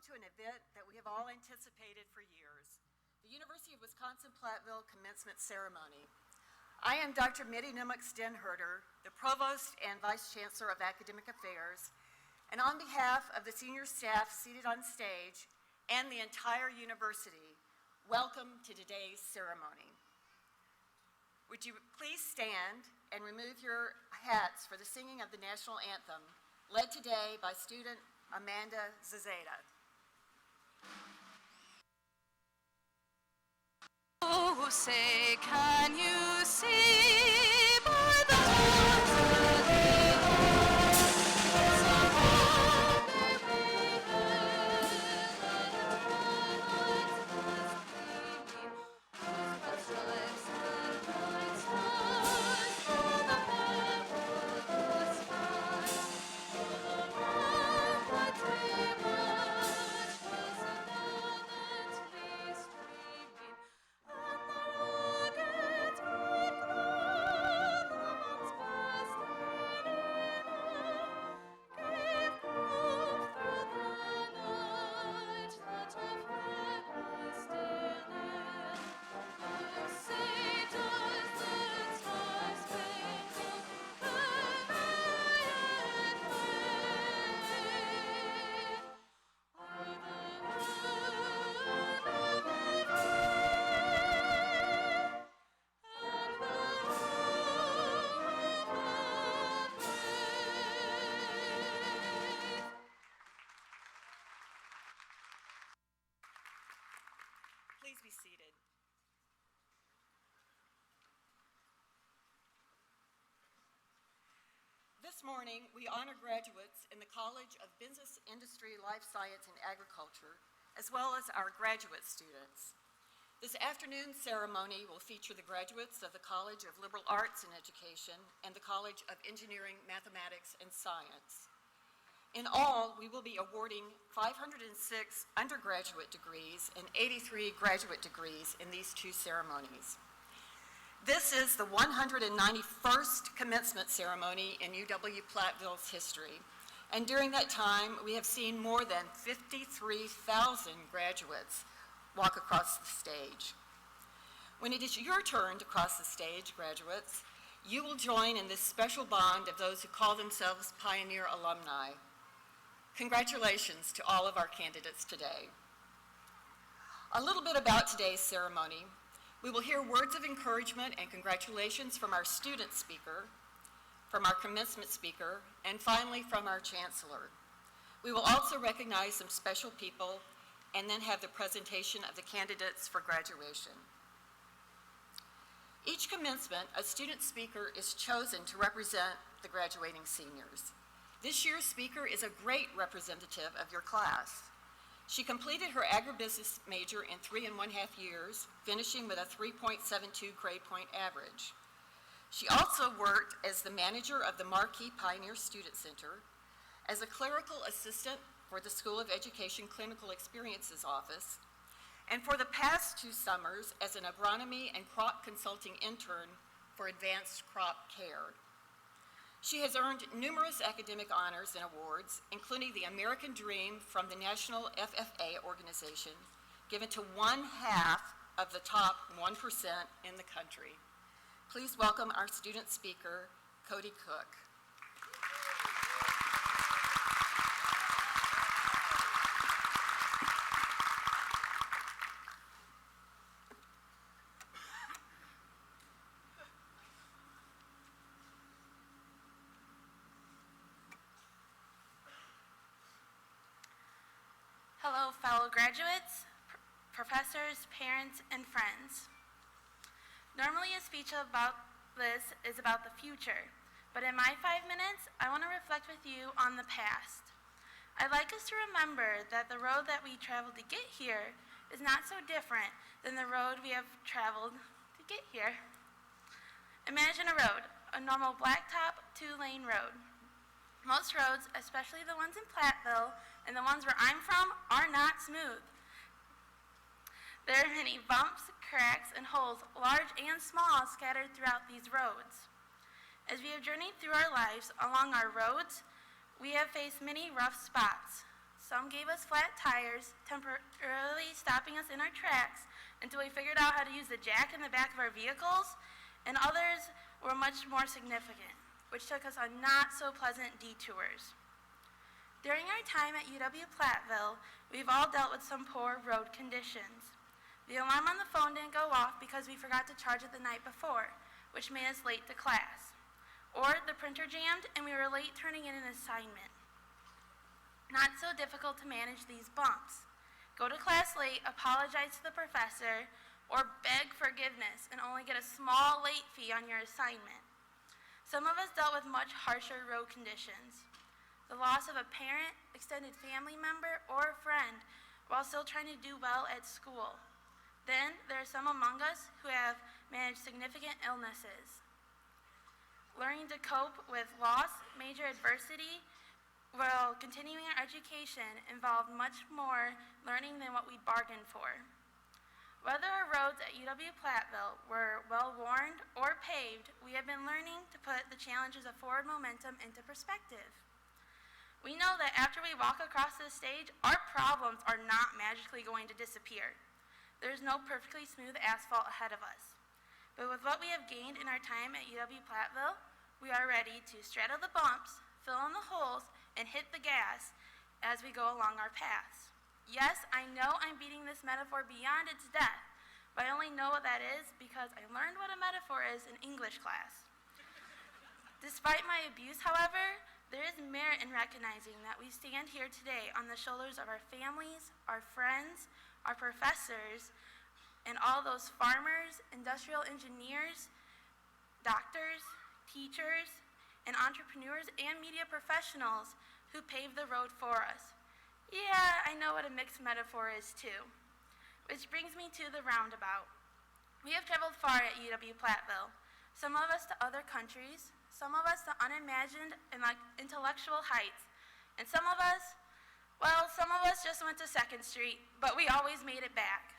welcome to an event that we have all anticipated for years, the University of Wisconsin-Platteville Commencement Ceremony. I am Dr. Mitty Nimmock-Stenherter, the Provost and Vice Chancellor of Academic Affairs, and on behalf of the senior staff seated on stage and the entire university, welcome to today's ceremony. Would you please stand and remove your hats for the singing of the national anthem, led today by student Amanda Zazeta. Oh, say, can you see by the dawn's early dawn, above every hill and twilight's first gleaming, whose red stripes and bright stars fill the heavenly sky, o'er the ramparts we march, hasten gallantly streaming, and the rocket's bright crown amongst vast arena gave proof through the night that a friend was still near. Oh, say does the star-spangled banner yet wave o'er the land of the and the home of the brave. Please be seated. This morning, we honor graduates in the College of Business, Industry, Life Science, and Agriculture, as well as our graduate students. This afternoon's ceremony will feature the graduates of the College of Liberal Arts and Education and the College of Engineering, Mathematics, and Science. In all, we will be awarding 506 undergraduate degrees and 83 graduate degrees in these two ceremonies. This is the 191st commencement ceremony in UW-Platteville's history, and during that time, we have seen more than 53,000 graduates walk across the stage. When it is your turn to cross the stage, graduates, you will join in this special bond of those who call themselves Pioneer alumni. Congratulations to all of our candidates today. A little bit about today's ceremony. We will hear words of encouragement and congratulations from our student speaker, from our commencement speaker, and finally from our chancellor. We will also recognize some special people and then have the presentation of the candidates for graduation. Each commencement, a student speaker is chosen to represent the graduating seniors. This year's speaker is a great representative of your class. She completed her agribusiness major in 3.5 years, finishing with a 3.72 grade point average. She also worked as the manager of the Marquis Pioneer Student Center, as a clerical assistant for the School of Education Clinical Experiences Office, and for the past 2 summers as an agronomy and crop consulting intern for Advanced Crop Care. She has earned numerous academic honors and awards, including the American Dream from the National FFA organization, given to 1/2 of the top 1% in the country. Please welcome our student speaker, Cody Cook. Hello, fellow graduates, professors, parents, and friends. Normally, a speech about this is about the future, but in my 5 minutes, I want to reflect with you on the past. I'd like us to remember that the road that we traveled to get here is not so different than the road we have traveled to get here. Imagine a road, a normal blacktop 2-lane road. Most roads, especially the ones in Platteville and the ones where I'm from, are not smooth. There are many bumps, cracks, and holes, large and small, scattered throughout these roads. As we have journeyed through our lives along our roads, we have faced many rough spots. Some gave us flat tires, temporarily stopping us in our tracks until we figured out how to use the jack in the back of our vehicles, and others were much more significant, which took us on not so pleasant detours. During our time at UW-Platteville, we've all dealt with some poor road conditions. The alarm on the phone didn't go off because we forgot to charge it the night before, which made us late to class. Or the printer jammed and we were late turning in an assignment. Not so difficult to manage these bumps. Go to class late, apologize to the professor, or beg forgiveness and only get a small late fee on your assignment. Some of us dealt with much harsher road conditions. The loss of a parent, extended family member, or a friend while still trying to do well at school. Then there are some among us who have managed significant illnesses. Learning to cope with loss, major adversity, while continuing our education involved much more learning than what we bargained for. Whether our roads at UW-Platteville were well-worn or paved, we have been learning to put the challenges of forward momentum into perspective. We know that after we walk across this stage, our problems are not magically going to disappear. There is no perfectly smooth asphalt ahead of us. But with what we have gained in our time at UW-Platteville, we are ready to straddle the bumps, fill in the holes, and hit the gas as we go along our paths. Yes, I know I'm beating this metaphor beyond its depth, but I only know what that is because I learned what a metaphor is in English class. Despite my abuse, however, there is merit in recognizing that we stand here today on the shoulders of our families, our friends, our professors, and all those farmers, industrial engineers, doctors, teachers, and entrepreneurs and media professionals who paved the road for us. Yeah, I know what a mixed metaphor is too. Which brings me to the roundabout. We have traveled far at UW-Platteville, some of us to other countries, some of us to unimagined and intellectual heights, and some of us just went to 2nd Street, but we always made it back.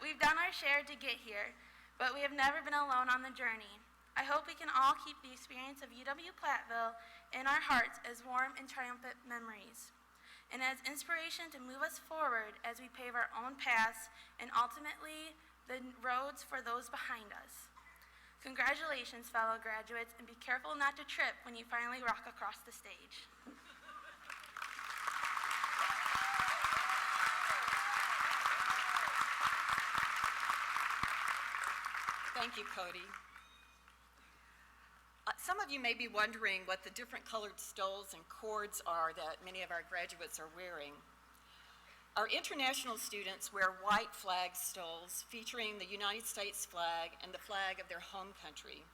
We've done our share to get here, but we have never been alone on the journey. I hope we can all keep the experience of UW-Platteville in our hearts as warm and triumphant memories, and as inspiration to move us forward as we pave our own paths and ultimately the roads for those behind us. Congratulations, fellow graduates, and be careful not to trip when you finally rock across the stage. Thank you, Cody. Some of you may be wondering what the different colored stoles and cords are that many of our graduates are wearing. Our international students wear white flag stoles featuring the United States flag and the flag of their home country.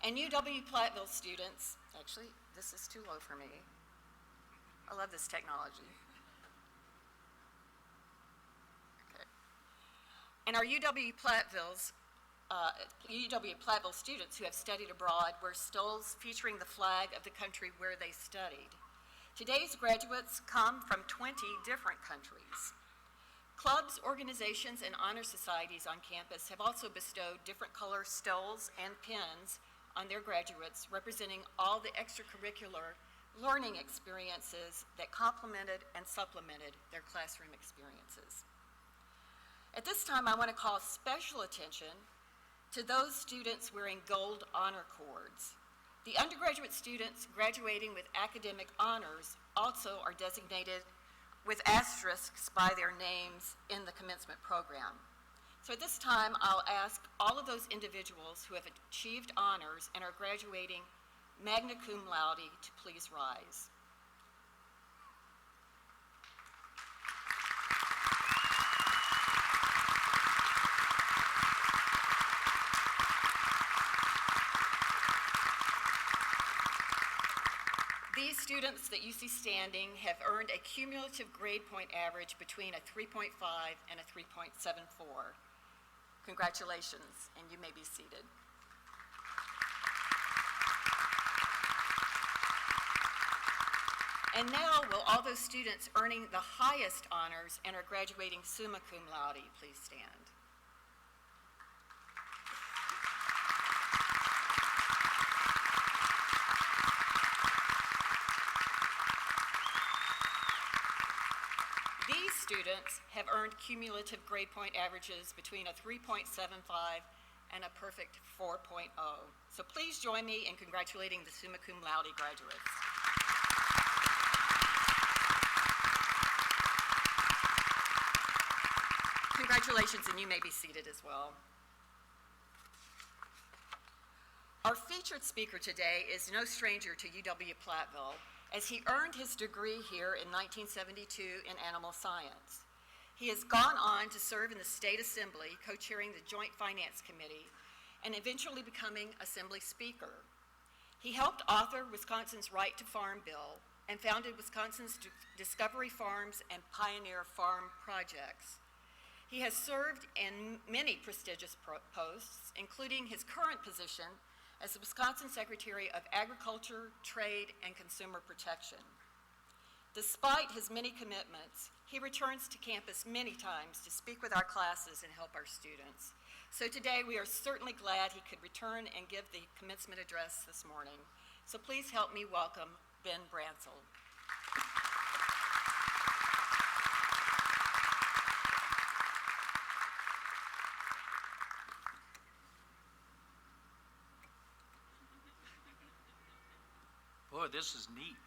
And UW-Platteville students, actually, this is too low for me. I love this technology. Okay. And our UW-Platteville students who have studied abroad wear stoles featuring the flag of the country where they studied. Today's graduates come from 20 different countries. Clubs, organizations, and honor societies on campus have also bestowed different color stoles and pins on their graduates, representing all the extracurricular learning experiences that complemented and supplemented their classroom experiences. At this time, I want to call special attention to those students wearing gold honor cords. The undergraduate students graduating with academic honors also are designated with asterisks by their names in the commencement program. So at this time, I'll ask all of those individuals who have achieved honors and are graduating magna cum laude to please rise. These students that you see standing have earned a cumulative grade point average between a 3.5 and a 3.74. Congratulations, and you may be seated. And now, will all those students earning the highest honors and are graduating summa cum laude please stand? students have earned cumulative grade point averages between a 3.75 and a perfect 4.0. So please join me in congratulating the summa cum laude graduates. Congratulations, and you may be seated as well. Our featured speaker today is no stranger to UW-Platteville, as he earned his degree here in 1972 in animal science. He has gone on to serve in the State Assembly, co-chairing the Joint Finance Committee, and eventually becoming Assembly Speaker. He helped author Wisconsin's Right to Farm bill and founded Wisconsin's Discovery Farms and Pioneer Farm projects. He has served in many prestigious posts, including his current position as the Wisconsin Secretary of Agriculture, Trade, and Consumer Protection. Despite his many commitments, he returns to campus many times to speak with our classes and help our students. So today we are certainly glad he could return and give the commencement address this morning. So please help me welcome Ben Bransell. Boy, this is neat.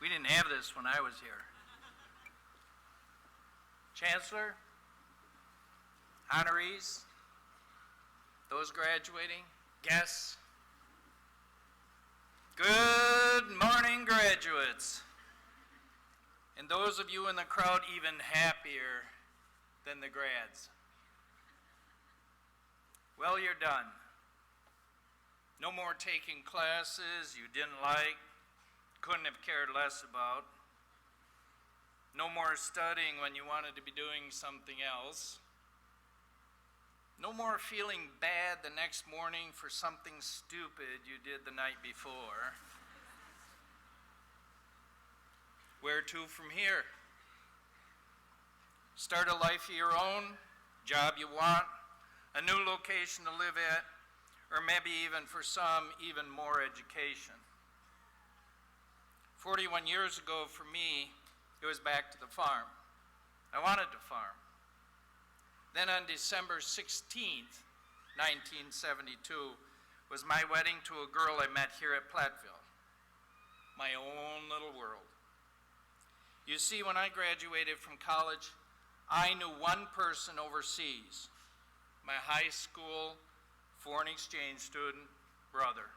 We didn't have this when I was here. Chancellor, honorees, those graduating, guests. Good morning, graduates. And those of you in the crowd even happier than the grads. Well, you're done. No more taking classes you didn't like, couldn't have cared less about. No more studying when you wanted to be doing something else. No more feeling bad the next morning for something stupid you did the night before. Where to from here? Start a life of your own, job you want, a new location to live at, or maybe even for some, even more education. 41 years ago for me, it was back to the farm. I wanted to farm. Then on December 16th, 1972, was my wedding to a girl I met here at Platteville. My own little world. You see, when I graduated from college, I knew one person overseas, my high school foreign exchange student brother.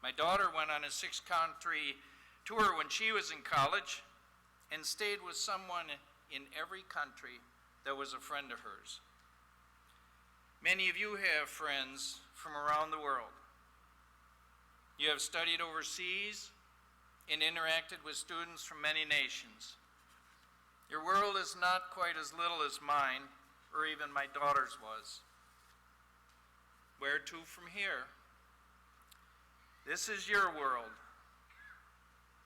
My daughter went on a 6-country tour when she was in college and stayed with someone in every country that was a friend of hers. Many of you have friends from around the world. You have studied overseas and interacted with students from many nations. Your world is not quite as little as mine or even my daughter's was. Where to from here? This is your world.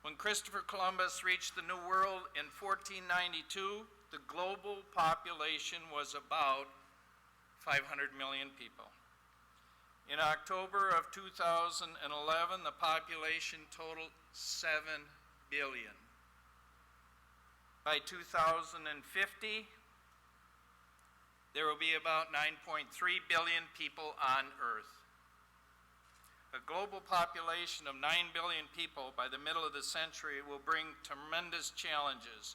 When Christopher Columbus reached the New World in 1492, the global population was about 500 million people. In October of 2011, the population totaled 7 billion. By 2050, there will be about 9.3 billion people on Earth. A global population of 9 billion people by the middle of the century will bring tremendous challenges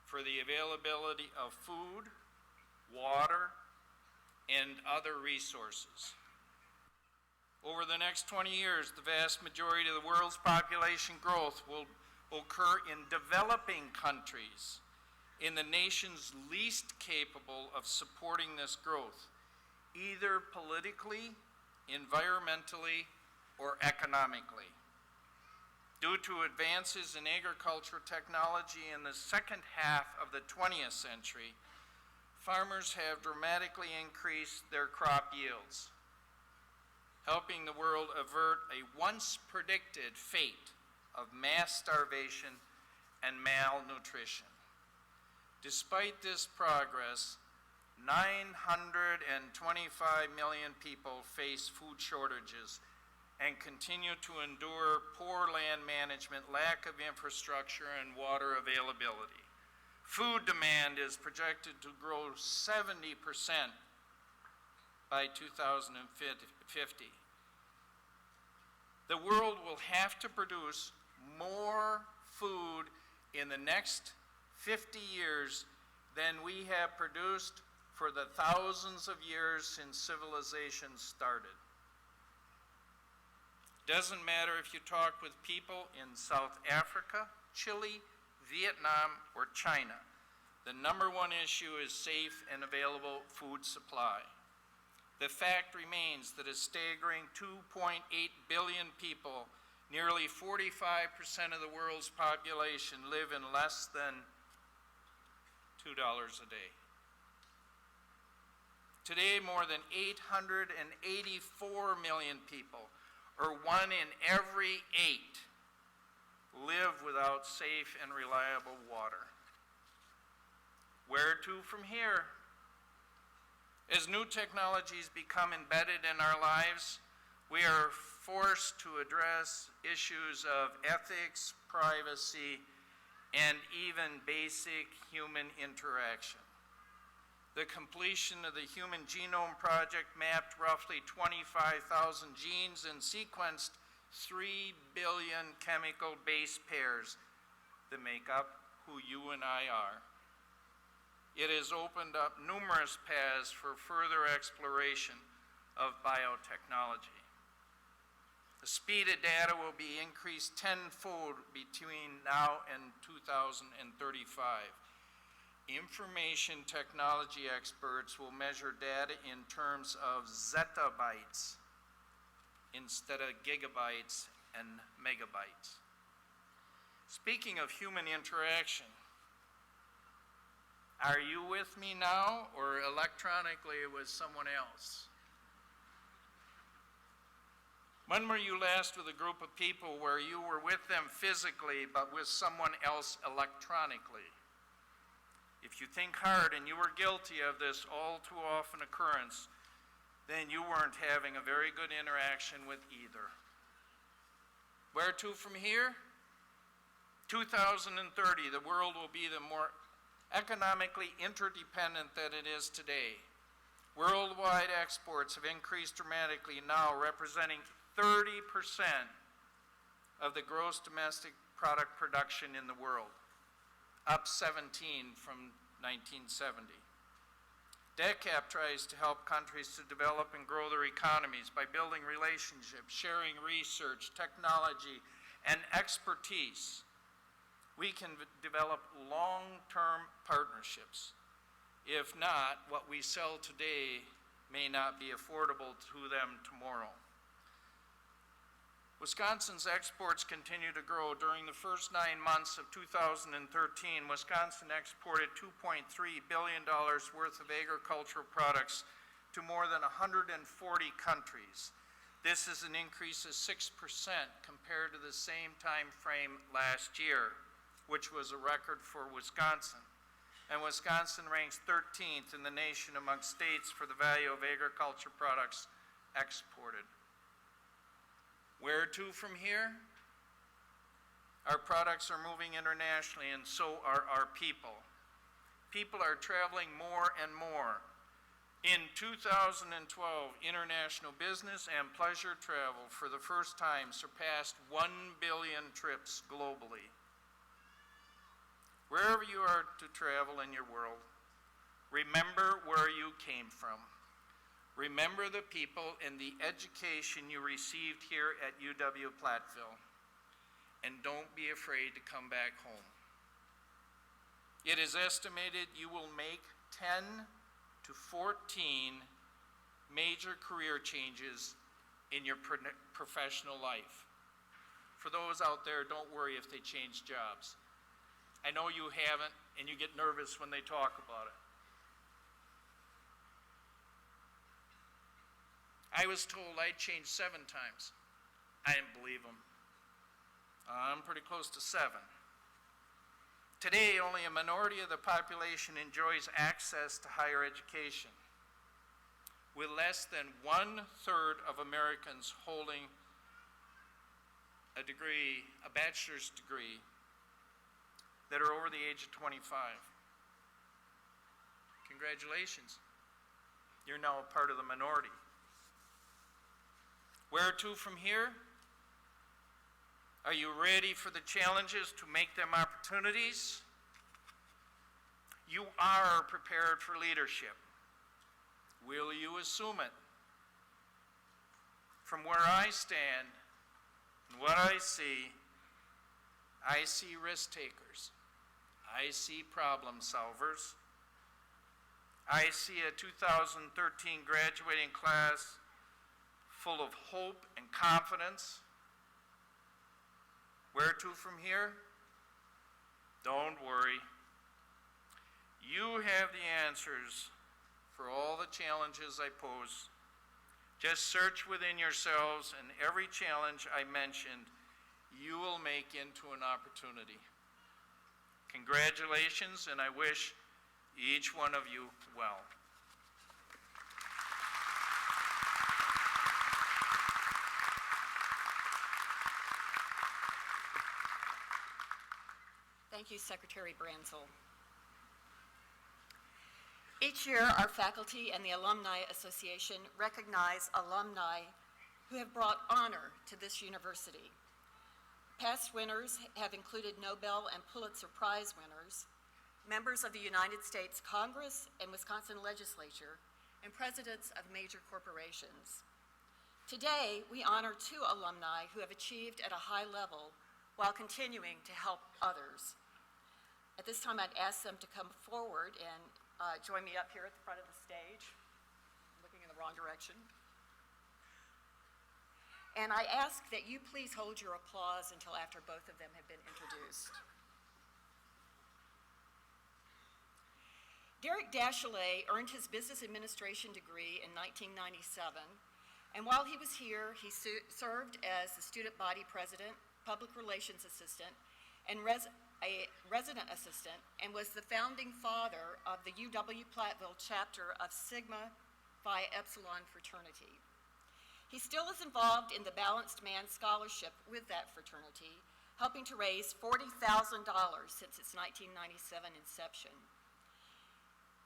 for the availability of food, water, and other resources. Over the next 20 years, the vast majority of the world's population growth will occur in developing countries, in the nations least capable of supporting this growth, either politically, environmentally, or economically. Due to advances in agricultural technology in the second half of the 20th century, farmers have dramatically increased their crop yields, helping the world avert a once predicted fate of mass starvation and malnutrition. Despite this progress, 925 million people face food shortages and continue to endure poor land management, lack of infrastructure, and water availability. Food demand is projected to grow 70% by 2050. The world will have to produce more food in the next 50 years than we have produced for the thousands of years since civilization started. Doesn't matter if you talk with people in South Africa, Chile, Vietnam, or China. The number one issue is safe and available food supply. The fact remains that a staggering 2.8 billion people, nearly 45% of the world's population, live in less than $2 a day. Today, more than 884 million people, or 1 in every 8, live without safe and reliable water. Where to from here? As new technologies become embedded in our lives, we are forced to address issues of ethics, privacy, and even basic human interaction. The completion of the Human Genome Project mapped roughly 25,000 genes and sequenced 3 billion chemical base pairs that make up who you and I are. It has opened up numerous paths for further exploration of biotechnology. The speed of data will be increased tenfold between now and 2035. Information technology experts will measure data in terms of zettabytes instead of gigabytes and megabytes. Speaking of human interaction, are you with me now or electronically with someone else? When were you last with a group of people where you were with them physically but with someone else electronically? If you think hard and you were guilty of this all too often occurrence, then you weren't having a very good interaction with either. Where to from here? 2030, the world will be the more economically interdependent than it is today. Worldwide exports have increased dramatically, now representing 30% of the gross domestic product production in the world, up 17 from 1970. DECAP tries to help countries to develop and grow their economies by building relationships, sharing research, technology, and expertise. We can develop long-term partnerships. If not, what we sell today may not be affordable to them tomorrow. Wisconsin's exports continue to grow. During the first 9 months of 2013, Wisconsin exported $2.3 billion worth of agricultural products to more than 140 countries. This is an increase of 6% compared to the same time frame last year, which was a record for Wisconsin. And Wisconsin ranks 13th in the nation among states for the value of agriculture products exported. Where to from here? Our products are moving internationally, and so are our people. People are traveling more and more. In 2012, international business and pleasure travel for the first time surpassed 1 billion trips globally. Wherever you are to travel in your world, remember where you came from. Remember the people and the education you received here at UW-Platteville, and don't be afraid to come back home. It is estimated you will make 10 to 14 major career changes in your professional life. For those out there, don't worry if they change jobs. I know you haven't, and you get nervous when they talk about it. I was told I'd changed 7 times. I didn't believe them. I'm pretty close to 7. Today, only a minority of the population enjoys access to higher education, with less than 1/3 of Americans holding a degree, a bachelor's degree, that are over the age of 25. Congratulations. You're now a part of the minority. Where to from here? Are you ready for the challenges to make them opportunities? You are prepared for leadership. Will you assume it? From where I stand and what I see risk takers. I see problem solvers. I see a 2013 graduating class full of hope and confidence. Where to from here? Don't worry. You have the answers for all the challenges I pose. Just search within yourselves, and every challenge I mentioned, you will make into an opportunity. Congratulations, and I wish each one of you well. Thank you, Secretary Branzel. Each year, our faculty and the Alumni Association recognize alumni who have brought honor to this university. Past winners have included Nobel and Pulitzer Prize winners, members of the United States Congress and Wisconsin Legislature, and presidents of major corporations. Today, we honor 2 alumni who have achieved at a high level while continuing to help others. At this time, I'd ask them to come forward and join me up here at the front of the stage. I'm looking in the wrong direction. And I ask that you please hold your applause until after both of them have been introduced. Derek Dasholay earned his business administration degree in 1997, and while he was here, he served as the student body president, public relations assistant, and a resident assistant, and was the founding father of the UW-Platteville chapter of Sigma Phi Epsilon fraternity. He still is involved in the Balanced Man Scholarship with that fraternity, helping to raise $40,000 since its 1997 inception.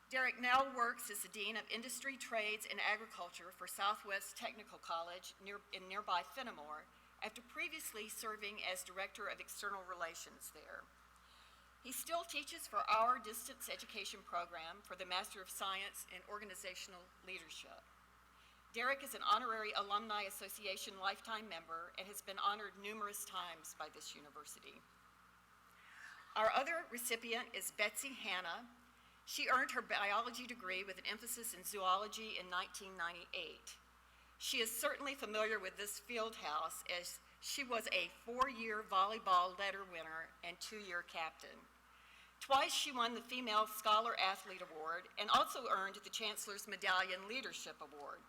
Derek now works as the Dean of Industry, Trades, and Agriculture for Southwest Technical College in nearby Fenimore, after previously serving as Director of External Relations there. He still teaches for our distance education program for the Master of Science in Organizational Leadership. Derek is an honorary Alumni Association lifetime member and has been honored numerous times by this university. Our other recipient is Betsy Hanna. She earned her biology degree with an emphasis in zoology in 1998. She is certainly familiar with this Fieldhouse, as she was a 4-year volleyball letter winner and 2-year captain. Twice she won the Female Scholar Athlete Award and also earned the Chancellor's Medallion Leadership Award.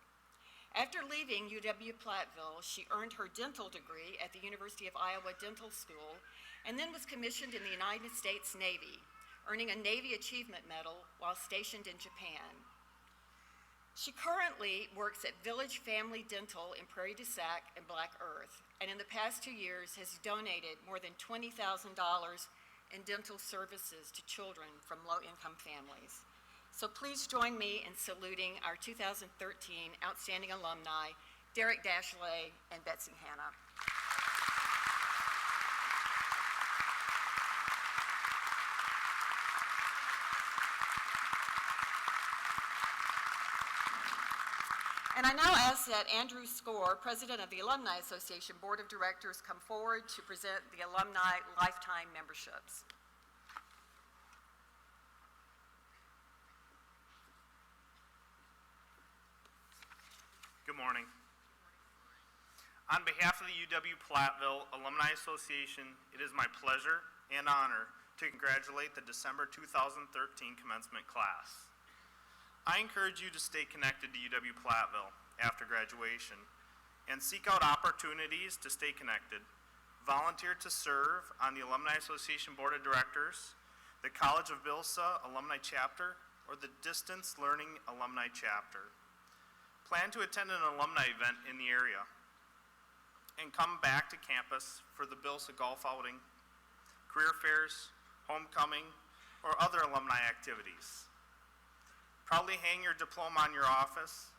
After leaving UW-Platteville, she earned her dental degree at the University of Iowa Dental School and then was commissioned in the United States Navy, earning a Navy Achievement Medal while stationed in Japan. She currently works at Village Family Dental in Prairie du Sac and Black Earth, and in the past 2 years has donated more than $20,000 in dental services to children from low-income families. So please join me in saluting our 2013 Outstanding Alumni, Derek Dasholay and Betsy Hanna. And I now ask that Andrew Score, President of the Alumni Association Board of Directors, come forward to present the alumni lifetime memberships. Good morning. On behalf of the UW-Platteville Alumni Association, it is my pleasure and honor to congratulate the December 2013 commencement class. I encourage you to stay connected to UW-Platteville after graduation and seek out opportunities to stay connected. Volunteer to serve on the Alumni Association Board of Directors, the College of BILSA Alumni Chapter, or the Distance Learning Alumni Chapter. Plan to attend an alumni event in the area and come back to campus for the BILSA golf outing, career fairs, homecoming, or other alumni activities. Proudly hang your diploma on your office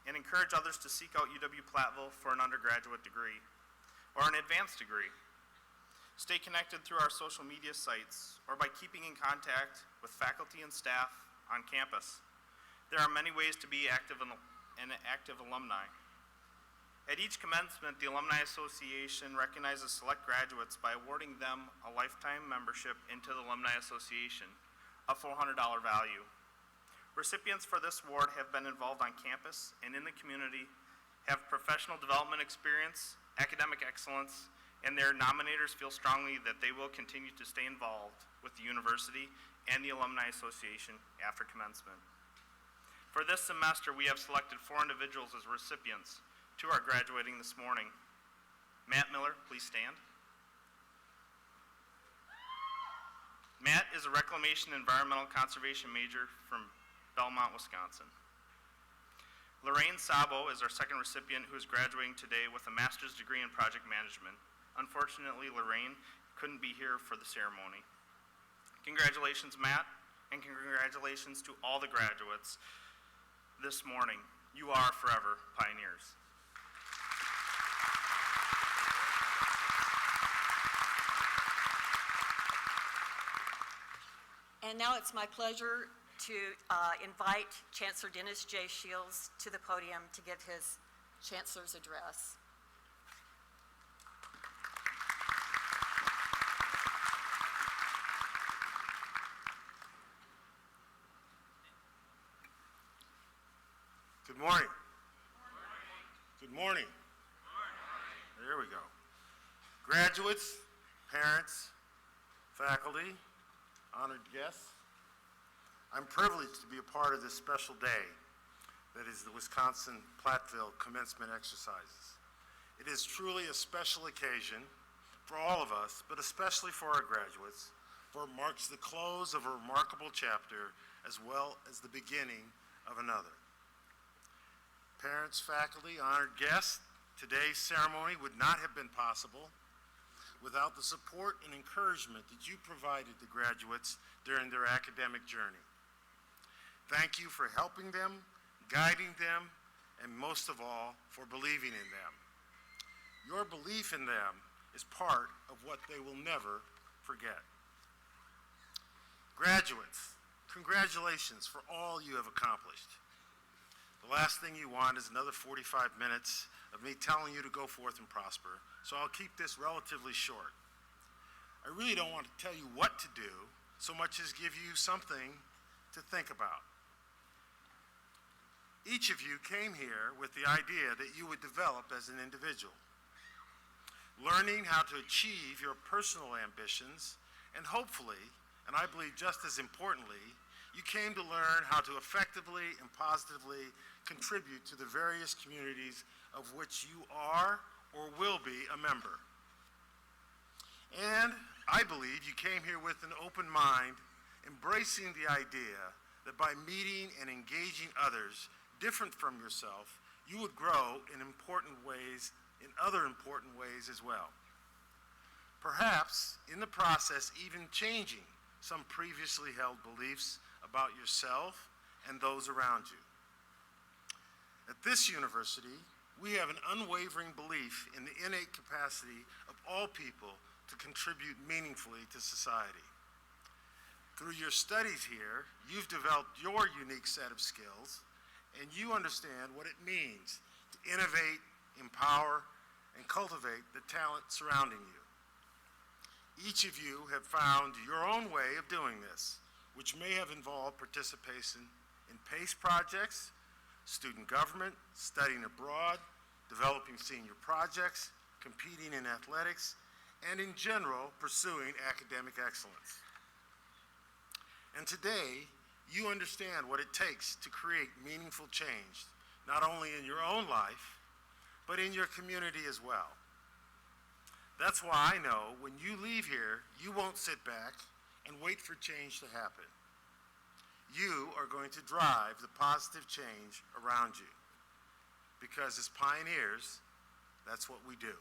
and encourage others to seek out UW-Platteville for an undergraduate degree or an advanced degree. Stay connected through our social media sites or by keeping in contact with faculty and staff on campus. There are many ways to be active and active alumni. At each commencement, the Alumni Association recognizes select graduates by awarding them a lifetime membership into the Alumni Association, a $400 value. Recipients for this award have been involved on campus and in the community, have professional development experience, academic excellence, and their nominators feel strongly that they will continue to stay involved with the university and the Alumni Association after commencement. For this semester, we have selected 4 individuals as recipients who are graduating this morning. Matt Miller, please stand. Matt is a Reclamation Environmental Conservation major from Belmont, Wisconsin. Lorraine Sabo is our second recipient who is graduating today with a master's degree in project management. Unfortunately, Lorraine couldn't be here for the ceremony. Congratulations, Matt, and congratulations to all the graduates this morning. You are forever pioneers. And now it's my pleasure to invite Chancellor Dennis J. Shields to the podium to give his Chancellor's address. Good morning. Good morning. There we go. Graduates, parents, faculty, honored guests, I'm privileged to be a part of this special day that is the Wisconsin-Platteville Commencement Exercises. It is truly a special occasion for all of us, but especially for our graduates, for it marks the close of a remarkable chapter as well as the beginning of another. Parents, faculty, honored guests, today's ceremony would not have been possible without the support and encouragement that you provided the graduates during their academic journey. Thank you for helping them, guiding them, and most of all, for believing in them. Your belief in them is part of what they will never forget. Graduates, congratulations for all you have accomplished. The last thing you want is another 45 minutes of me telling you to go forth and prosper, so I'll keep this relatively short. I really don't want to tell you what to do so much as give you something to think about. Each of you came here with the idea that you would develop as an individual, learning how to achieve your personal ambitions, and hopefully, and I believe just as importantly, you came to learn how to effectively and positively contribute to the various communities of which you are or will be a member. And I believe you came here with an open mind, embracing the idea that by meeting and engaging others different from yourself, you would grow in other important ways as well. Perhaps in the process even changing some previously held beliefs about yourself and those around you. At this university, we have an unwavering belief in the innate capacity of all people to contribute meaningfully to society. Through your studies here, you've developed your unique set of skills, and you understand what it means to innovate, empower, and cultivate the talent surrounding you. Each of you have found your own way of doing this, which may have involved participation in PACE projects, student government, studying abroad, developing senior projects, competing in athletics, and in general, pursuing academic excellence. And today, you understand what it takes to create meaningful change, not only in your own life, but in your community as well. That's why I know when you leave here, you won't sit back and wait for change to happen. You are going to drive the positive change around you. Because as pioneers, that's what we do.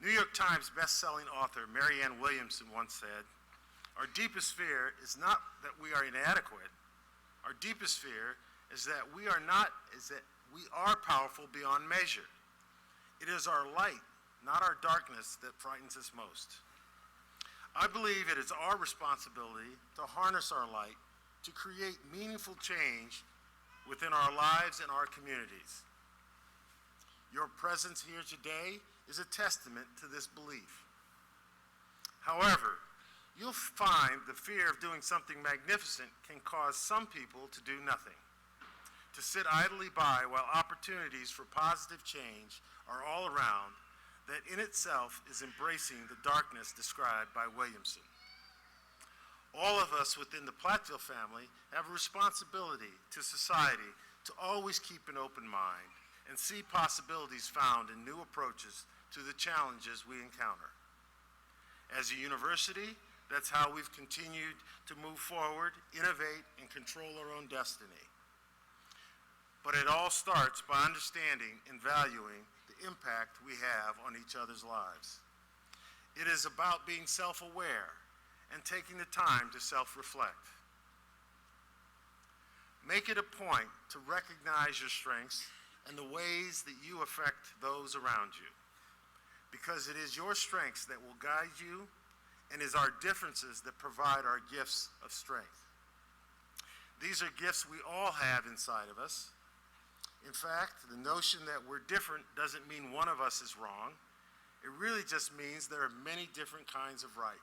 New York Times best-selling author Marianne Williamson once said, "Our deepest fear is not that we are inadequate. Our deepest fear is that we are powerful beyond measure. It is our light, not our darkness, that frightens us most. I believe it is our responsibility to harness our light to create meaningful change within our lives and our communities. Your presence here today is a testament to this belief. However, you'll find the fear of doing something magnificent can cause some people to do nothing, to sit idly by while opportunities for positive change are all around, that in itself is embracing the darkness described by Williamson. All of us within the Platteville family have a responsibility to society to always keep an open mind and see possibilities found in new approaches to the challenges we encounter. As a university, that's how we've continued to move forward, innovate, and control our own destiny. But it all starts by understanding and valuing the impact we have on each other's lives. It is about being self-aware and taking the time to self-reflect. Make it a point to recognize your strengths and the ways that you affect those around you, because it is your strengths that will guide you, and is our differences that provide our gifts of strength. These are gifts we all have inside of us. In fact, the notion that we're different doesn't mean one of us is wrong. It really just means there are many different kinds of right.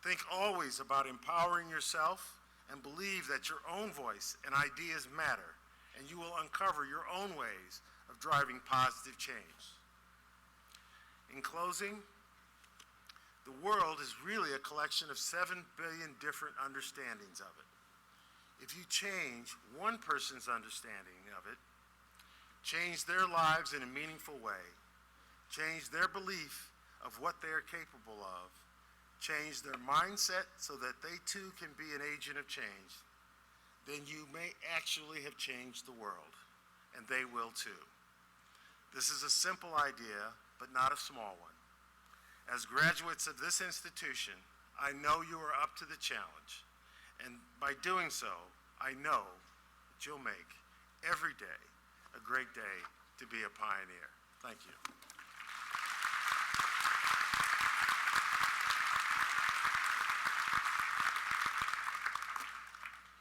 Think always about empowering yourself and believe that your own voice and ideas matter, and you will uncover your own ways of driving positive change. In closing, the world is really a collection of 7 billion different understandings of it. If you change one person's understanding of it, change their lives in a meaningful way, change their belief of what they are capable of, change their mindset so that they too can be an agent of change, then you may actually have changed the world, and they will too. This is a simple idea, but not a small one. As graduates of this institution, I know you are up to the challenge, and by doing so, I know that you'll make every day a great day to be a pioneer. Thank you.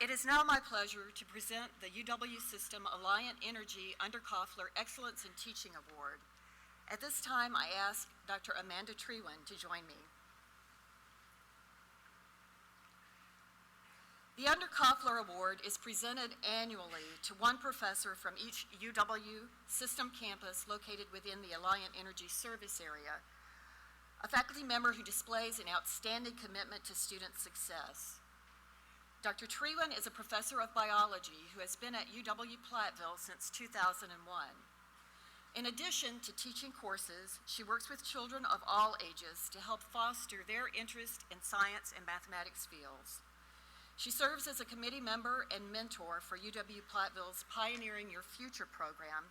It is now my pleasure to present the UW System Alliant Energy Undercoupler Excellence in Teaching Award. At this time, I ask Dr. Amanda Trewin to join me. The Undercoupler Award is presented annually to one professor from each UW System campus located within the Alliant Energy Service Area, a faculty member who displays an outstanding commitment to student success. Dr. Trewin is a professor of biology who has been at UW-Platteville since 2001. In addition to teaching courses, she works with children of all ages to help foster their interest in science and mathematics fields. She serves as a committee member and mentor for UW-Platteville's Pioneering Your Future program,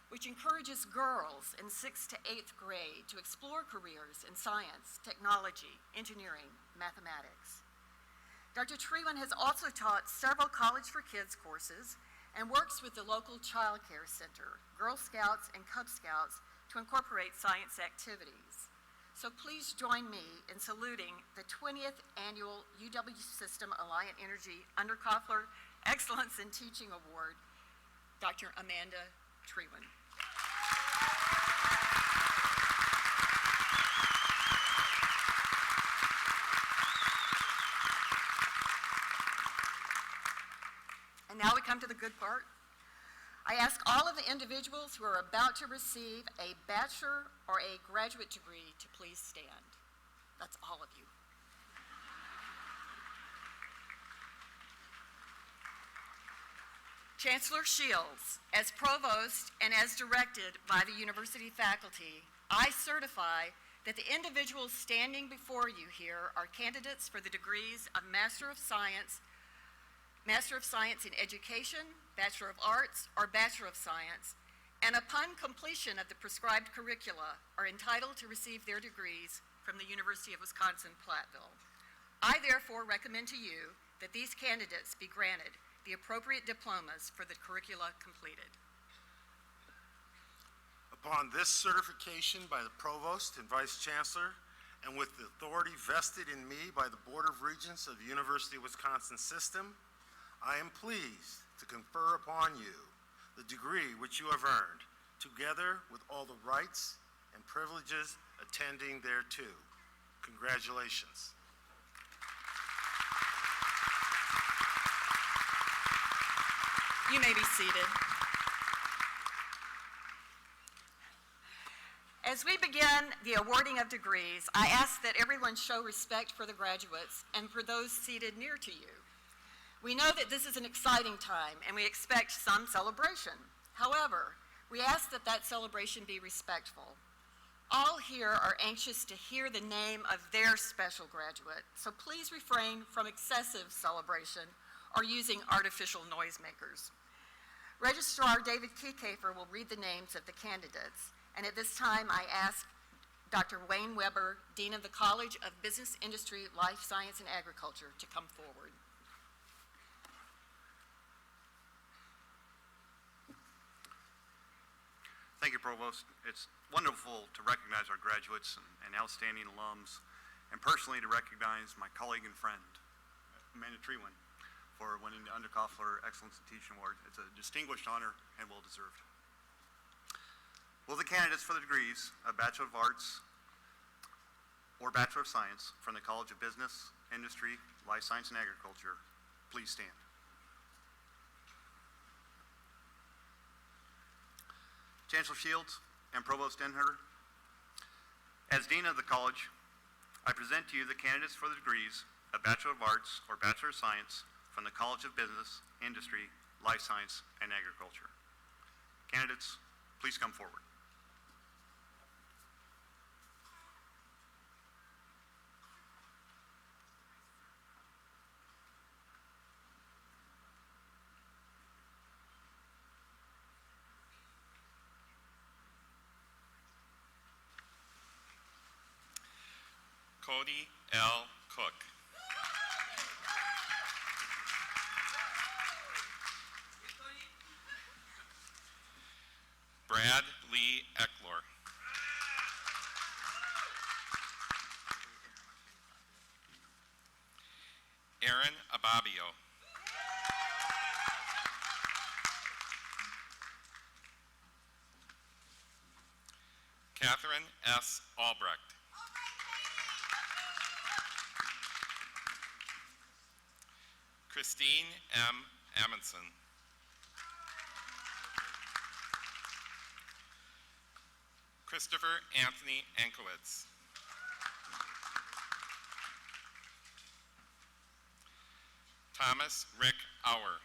which encourages girls in 6th to 8th grade to explore careers in science, technology, engineering, mathematics. Dr. Trewin has also taught several College for Kids courses and works with the local child care center, Girl Scouts and Cub Scouts, to incorporate science activities. So please join me in saluting the 20th Annual UW System Alliant Energy Undercoupler Excellence in Teaching Award, Dr. Amanda Trewin. And now we come to the good part. I ask all of the individuals who are about to receive a bachelor or a graduate degree to please stand. That's all of you. Chancellor Shields, as provost and as directed by the university faculty, I certify that the individuals standing before you here are candidates for the degrees of Master of Science in Education, Bachelor of Arts, or Bachelor of Science, and upon completion of the prescribed curricula are entitled to receive their degrees from the University of Wisconsin-Platteville. I therefore recommend to you that these candidates be granted the appropriate diplomas for the curricula completed. Upon this certification by the Provost and Vice Chancellor, and with the authority vested in me by the Board of Regents of the University of Wisconsin System, I am pleased to confer upon you the degree which you have earned, together with all the rights and privileges attending thereto. Congratulations. You may be seated. As we begin the awarding of degrees, I ask that everyone show respect for the graduates and for those seated near to you. We know that this is an exciting time and we expect some celebration. However, we ask that that celebration be respectful. All here are anxious to hear the name of their special graduate, so please refrain from excessive celebration or using artificial noisemakers. Registrar David Keykafer will read the names of the candidates, and at this time I ask Dr. Wayne Weber, Dean of the College of Business, Industry, Life Science, and Agriculture, to come forward. Thank you, Provost. It's wonderful to recognize our graduates and outstanding alums, and personally to recognize my colleague and friend, Amanda Treewin, for winning the Undercoupler Excellence in Teaching Award. It's a distinguished honor and well-deserved. Will the candidates for the degrees of Bachelor of Arts or Bachelor of Science from the College of Business, Industry, Life Science, and Agriculture please stand? Chancellor Shields and Provost Denherter, as Dean of the College, I present to you the candidates for the degrees of Bachelor of Arts or Bachelor of Science from the College of Business, Industry, Life Science, and Agriculture. Candidates, please come forward. Cody L. Cook. Brad Lee Eklor. Aaron Ababio. Catherine S. Albrecht. Christine M. Amundsen. Christopher Anthony Ankowitz. Thomas Rick Auer.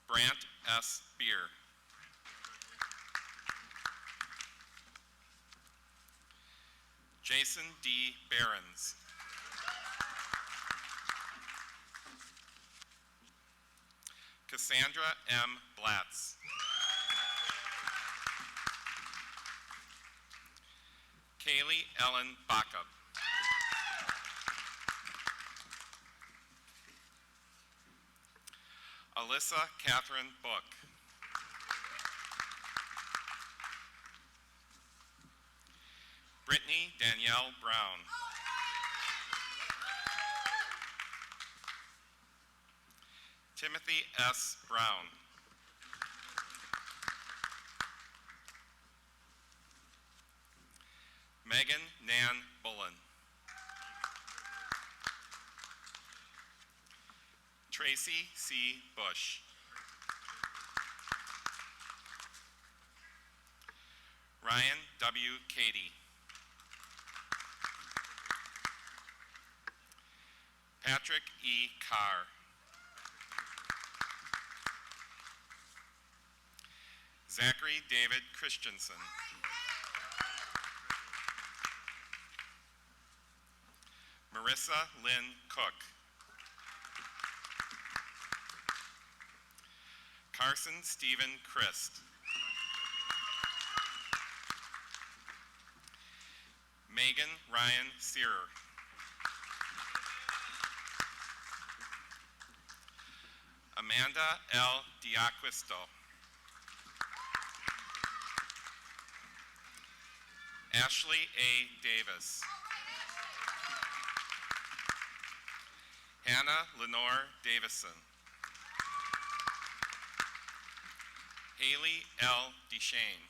Brant S. Beer. Jason D. Behrens. Cassandra M. Blatz. Kaylee Ellen Backup. Alyssa Catherine Book. Brittany Danielle Brown. Timothy S. Brown. Megan Nan Bullen. Tracy C. Bush. Ryan W. Cady. Patrick E. Carr. Zachary David Christensen. Marissa Lynn Cook. Carson Stephen Christ. Megan Ryan Searer. Amanda L. Diaquisto. Ashley A. Davis. Hannah Lenore Davison. Haley L. DeShane.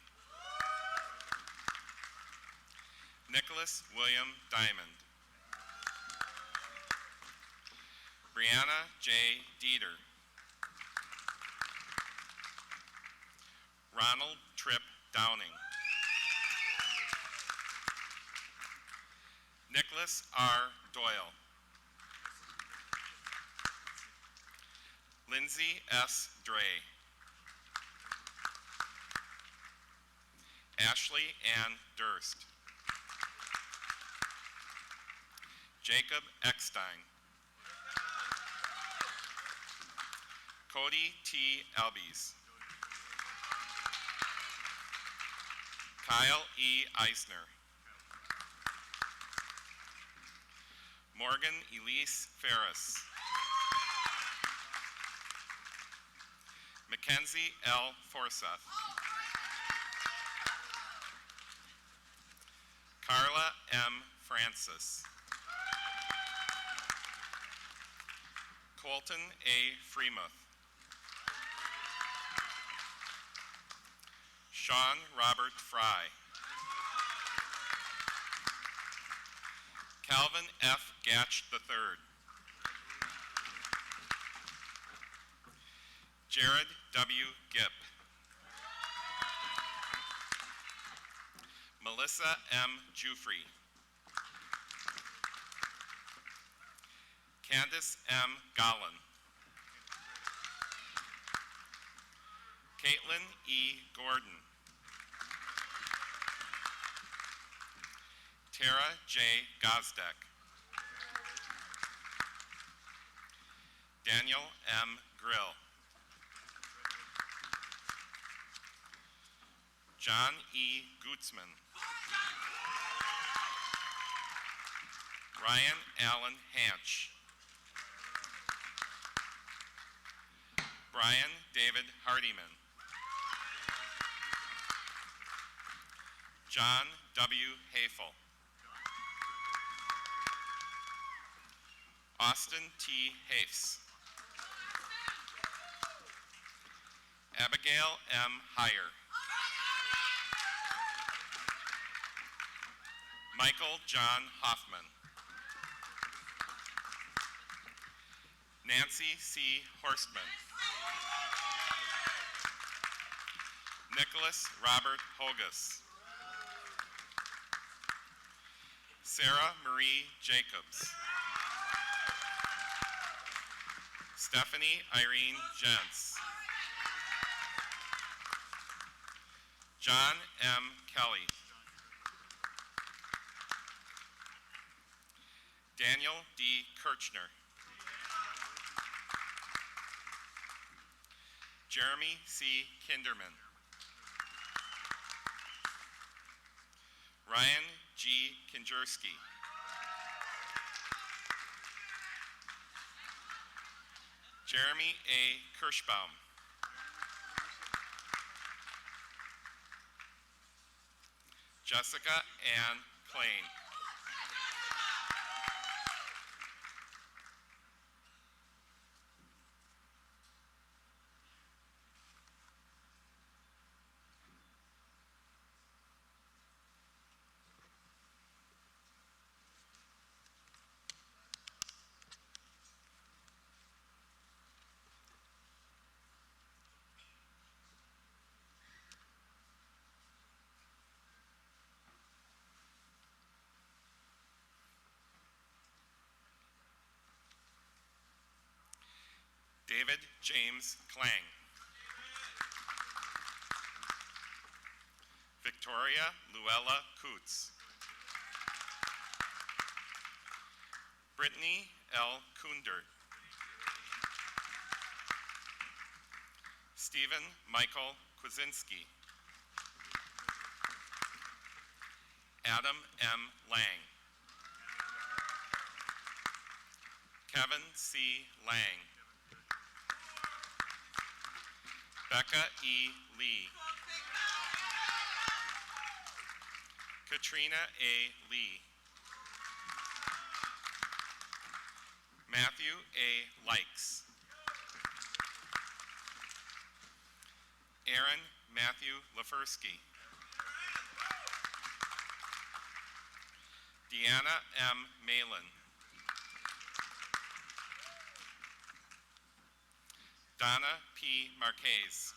Nicholas William Diamond. Brianna J. Dieter. Ronald Tripp Downing. Nicholas R. Doyle. Lindsay S. Dre. Ashley Ann Durst. Jacob Eckstein. Cody T. Albies. Kyle E. Eisner. Morgan Elise Ferris. Mackenzie L. Forseth. Carla M. Francis. Colton A. Freemuth. Sean Robert Fry. Calvin F. Gatch III. Jared W. Gipp. Melissa M. Jufrey. Candace M. Gollin. Caitlin E. Gordon. Tara J. Gosdeck. Daniel M. Grill. John E. Gutzman. Ryan Allen Hanch. Brian David Hardiman. John W. Hafel. Austin T. Hafes. Abigail M. Heyer. Michael John Hoffman. Nancy C. Horstman. Nicholas Robert Hogus. Sarah Marie Jacobs. Stephanie Irene Jentz. John M. Kelly. Daniel D. Kirchner. Jeremy C. Kinderman. Ryan G. Kinjerski. Jeremy A. Kirschbaum. Jessica Ann Klain. David James Klang. Victoria Luella Coots. Brittany L. Kunder. Stephen Michael Kwasinski. Adam M. Lang. Kevin C. Lang. Becca E. Lee. Katrina A. Lee. Matthew A. Likes. Aaron Matthew Lefersky. Deanna M. Malin. Donna P. Marquez.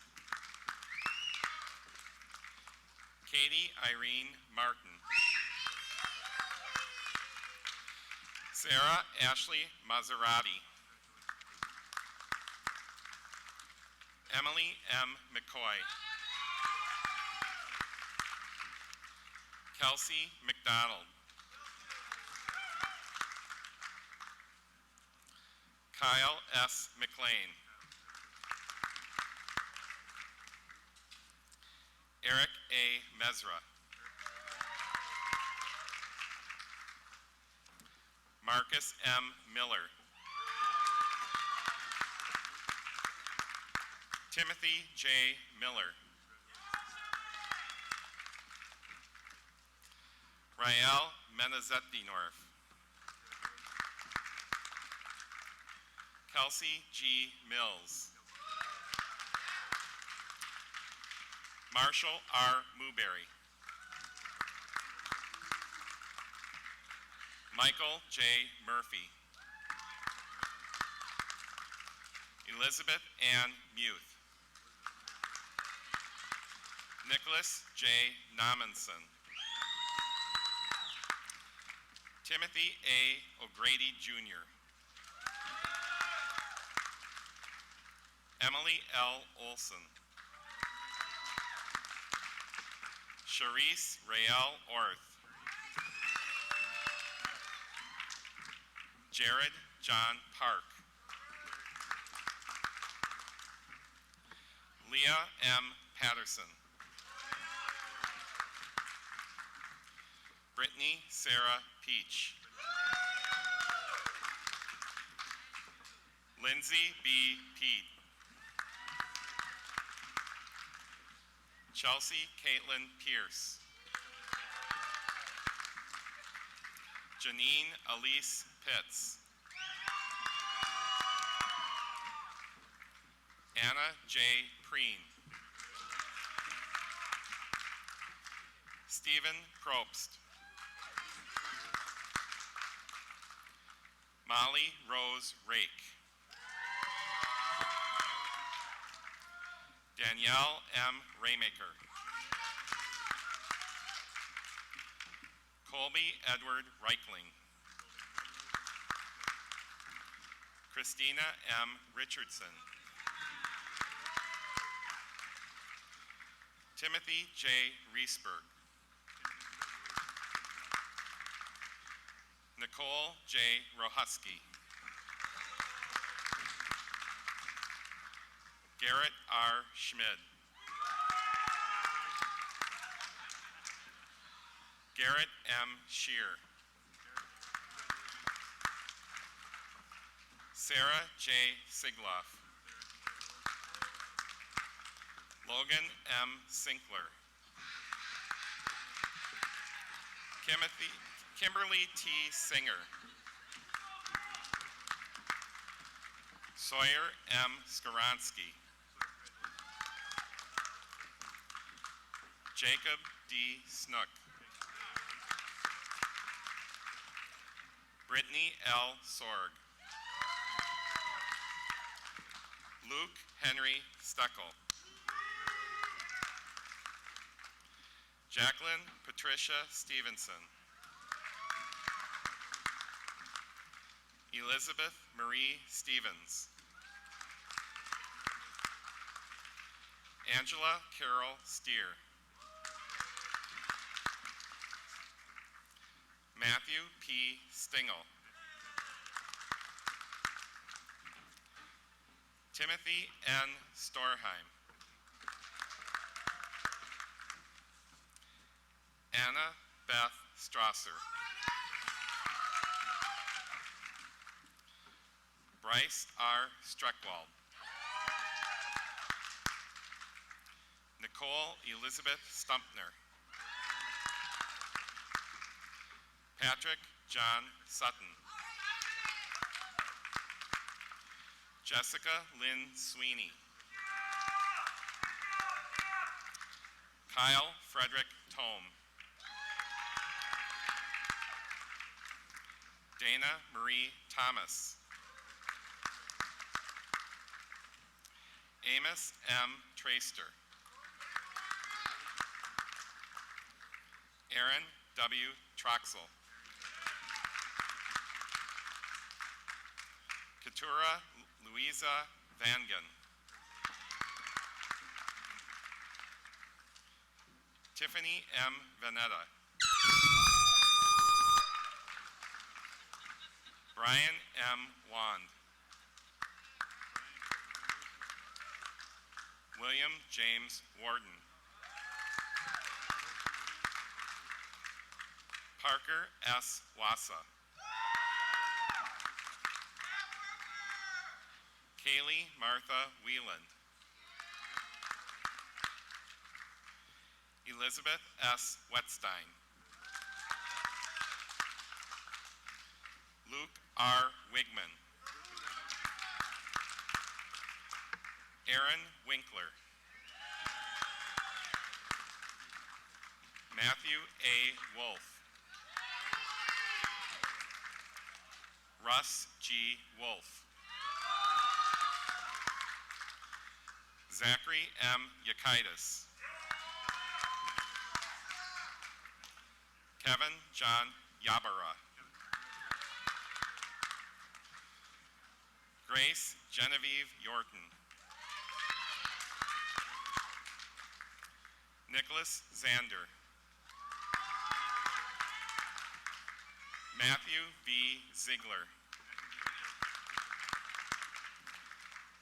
Katie Irene Martin. Sarah Ashley Maserati. Emily M. McCoy. Kelsey McDonald. Kyle S. McLean. Eric A. Mesra. Marcus M. Miller. Timothy J. Miller. Rael Menazetinorf. Kelsey G. Mills. Marshall R. Muberry. Michael J. Murphy. Elizabeth Ann Muth. Nicholas J. Nomanson. Timothy A. O'Grady, Jr. Emily L. Olson. Charisse Rael Orth. Jared John Park. Leah M. Patterson. Brittany Sarah Peach. Lindsay B. Pete. Chelsea Caitlin Pierce. Janine Elise Pitts. Anna J. Preen. Stephen Probst. Molly Rose Rake. Danielle M. Raymaker. Colby Edward Reichling. Christina M. Richardson. Timothy J. Reesberg. Nicole J. Rohusky. Garrett R. Schmid. Garrett M. Shear. Sarah J. Sigloff. Logan M. Sinkler. Kimberly T. Singer. Sawyer M. Skoronsky. Jacob D. Snook. Brittany L. Sorg. Luke Henry Steckel. Jacqueline Patricia Stevenson. Elizabeth Marie Stevens. Angela Carol Steer. Matthew P. Stingel. Timothy N. Storheim. Anna Beth Strasser. Bryce R. Streckwald. Nicole Elizabeth Stumpner. Patrick John Sutton. Jessica Lynn Sweeney. Kyle Frederick Tome. Dana Marie Thomas. Amos M. Traster. Aaron W. Troxel. Keturah Louisa Vangen. Tiffany M. Vanetta. Brian M. Wand. William James Warden. Parker S. Wassa. Kaylee Martha Wieland. Elizabeth S. Wetstein. Luke R. Wigman. Aaron Winkler. Matthew A. Wolf. Russ G. Wolf. Zachary M. Yakitis. Kevin John Yabara. Grace Genevieve Yorton. Nicholas Zander. Matthew V. Ziegler.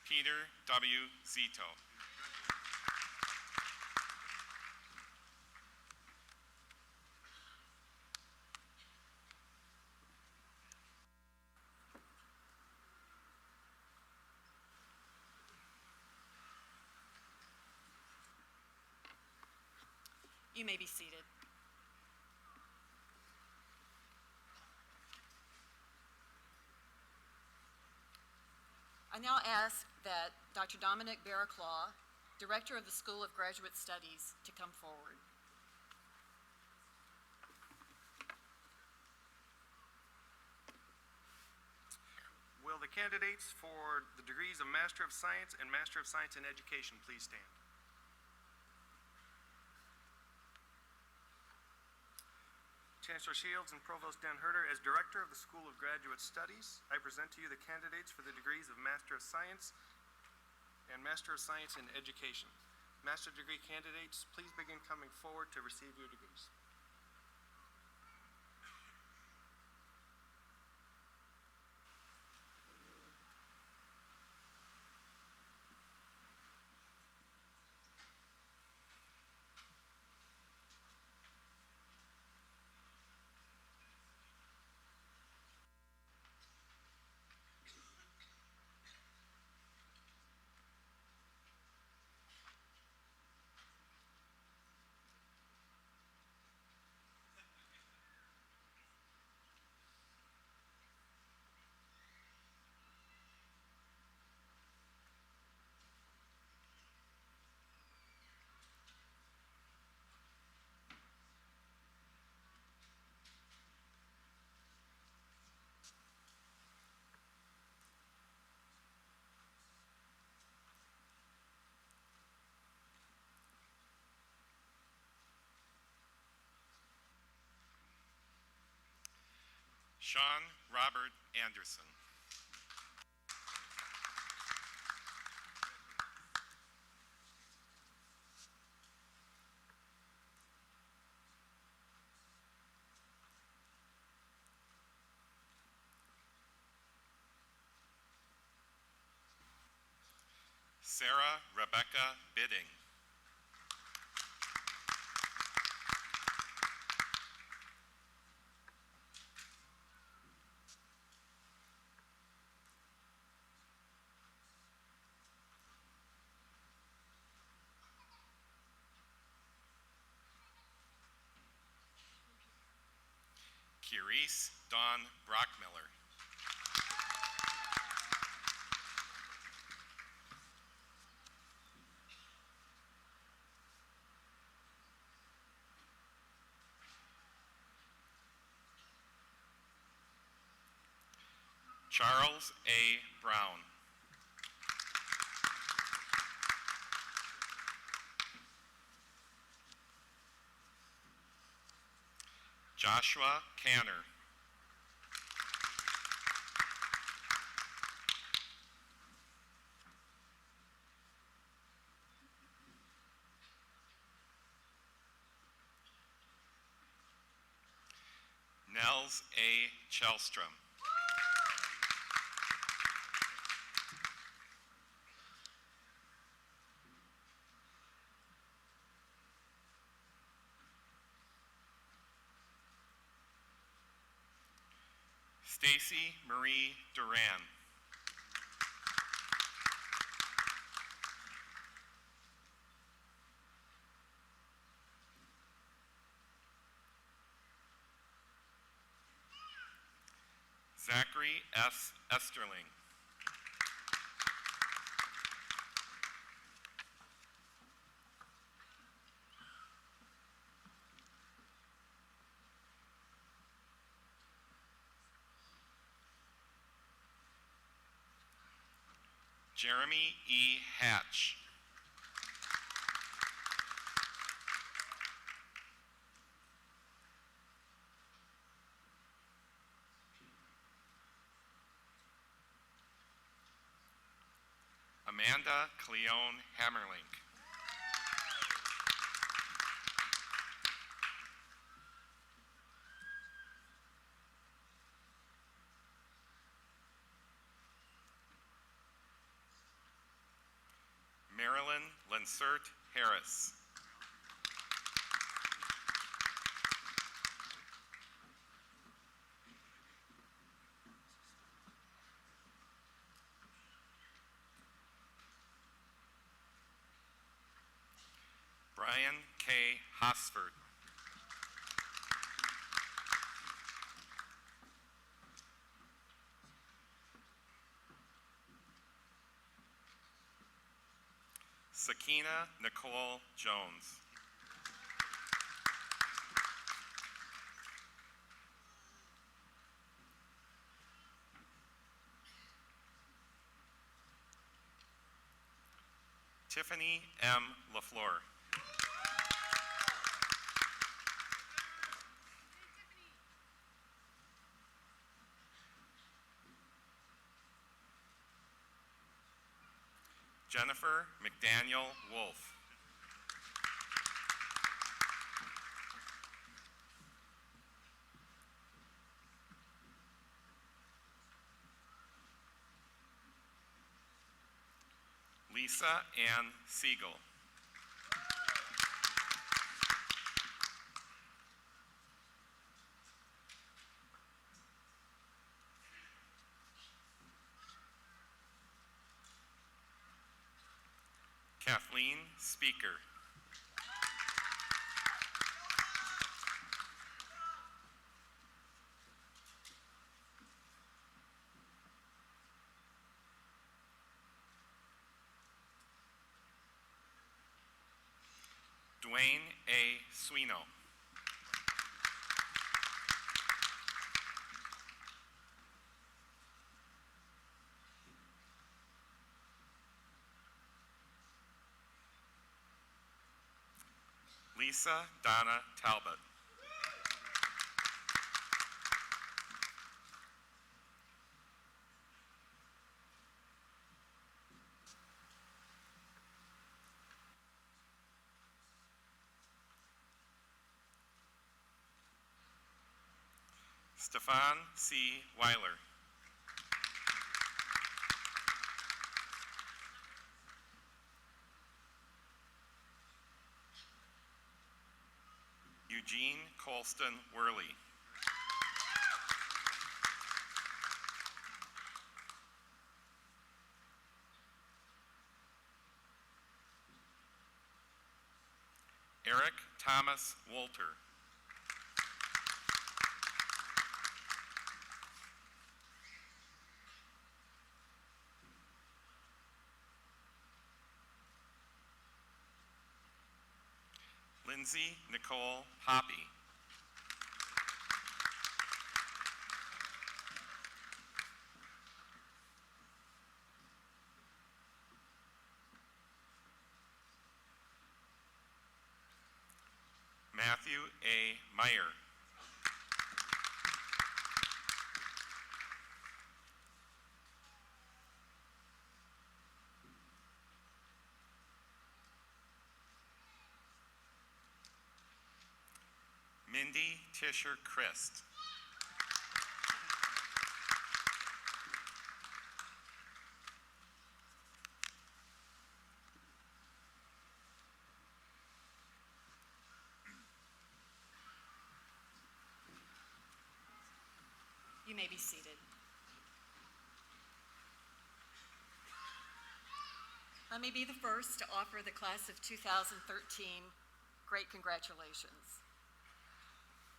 Peter W. Zito. You may be seated. I now ask that Dr. Dominic Barraclaw, Director of the School of Graduate Studies, to come forward. Will the candidates for the degrees of Master of Science and Master of Science in Education please stand? Chancellor Shields and Provost Dan Herter, as Director of the School of Graduate Studies, I present to you the candidates for the degrees of Master of Science and Master of Science in Education. Master degree candidates, please begin coming forward to receive your degrees. Sean Robert Anderson. Sarah Rebecca Bidding. Kiris Dawn Brockmiller. Charles A. Brown. Joshua Canner. Nels A. Chelstrom. Stacy Marie Duran. Zachary S. Esterling. Jeremy E. Hatch. Amanda Cleone Hammerlink. Marilyn Lansert Harris. Brian K. Hosford. Sakina Nicole Jones. Tiffany M. LaFleur. Jennifer McDaniel Wolf. Lisa Ann Siegel. Kathleen Speaker. Dwayne A. Swino. Lisa Donna Talbot. Stefan C. Weiler. Eugene Colston Worley. Eric Thomas Wolter. Lindsay Nicole Hoppy. Matthew A. Meyer. Mindy Tisher Christ. You may be seated. Let me be the first to offer the class of 2013 great congratulations.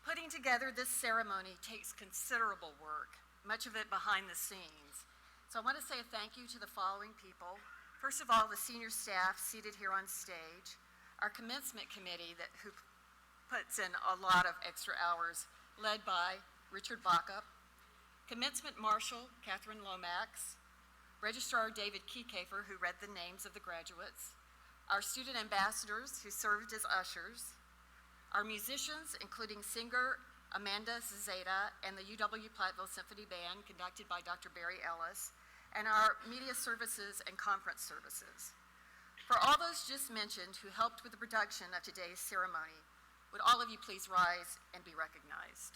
Putting together this ceremony takes considerable work, much of it behind the scenes. So I want to say a thank you to the following people. First of all, the senior staff seated here on stage, our commencement committee who puts in a lot of extra hours, led by Richard Backup, commencement marshal Catherine Lomax, registrar David Keycafer, who read the names of the graduates, our student ambassadors who served as ushers, our musicians, including singer Amanda Zazeta and the UW-Platteville Symphony Band, conducted by Dr. Barry Ellis, and our media services and conference services. For all those just mentioned who helped with the production of today's ceremony, would all of you please rise and be recognized?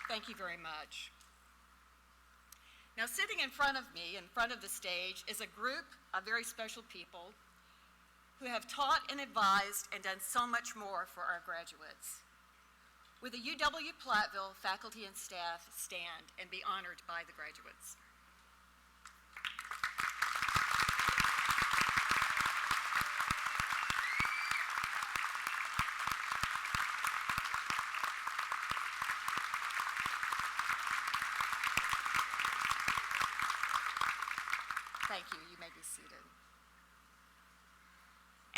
Thank you very much. Now, sitting in front of me, in front of the stage, is a group of very special people who have taught and advised and done so much more for our graduates. Would the UW-Platteville faculty and staff stand and be honored by the graduates? Thank you. You may be seated.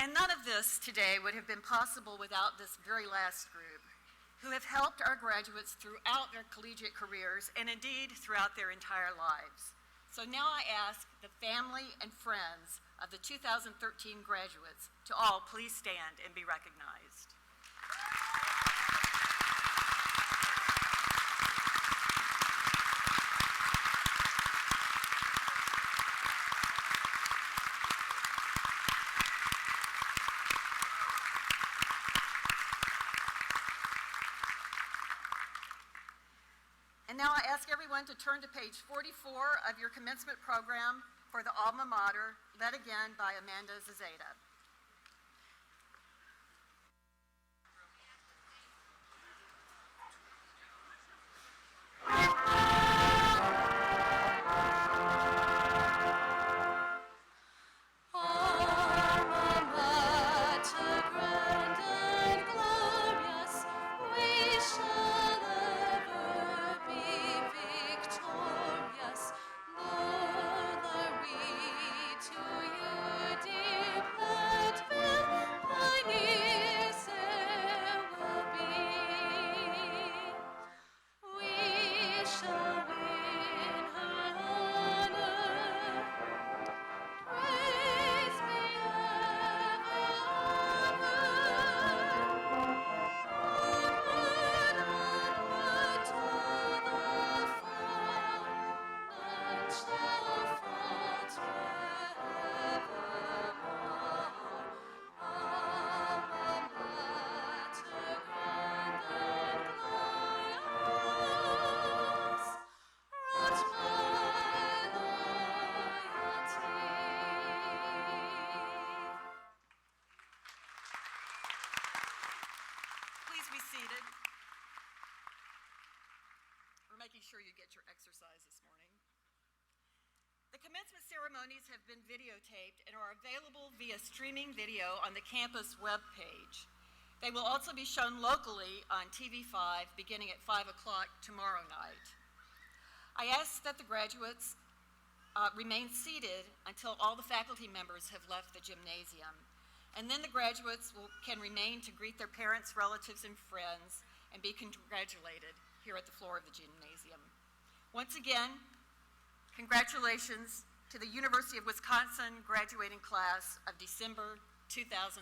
And none of this today would have been possible without this very last group, who have helped our graduates throughout their collegiate careers and indeed throughout their entire lives. So now I ask the family and friends of the 2013 graduates to all please stand and be recognized. And now I ask everyone to turn to page 44 of your commencement program for the alma mater, led again by Amanda Zazeta. Making sure you get your exercise this morning. The commencement ceremonies have been videotaped and are available via streaming video on the campus webpage. They will also be shown locally on TV5 beginning at 5 o'clock tomorrow night. I ask that the graduates remain seated until all the faculty members have left the gymnasium. And then the graduates can remain to greet their parents, relatives, and friends and be congratulated here at the floor of the gymnasium. Once again, congratulations to the University of Wisconsin graduating class of December 2013.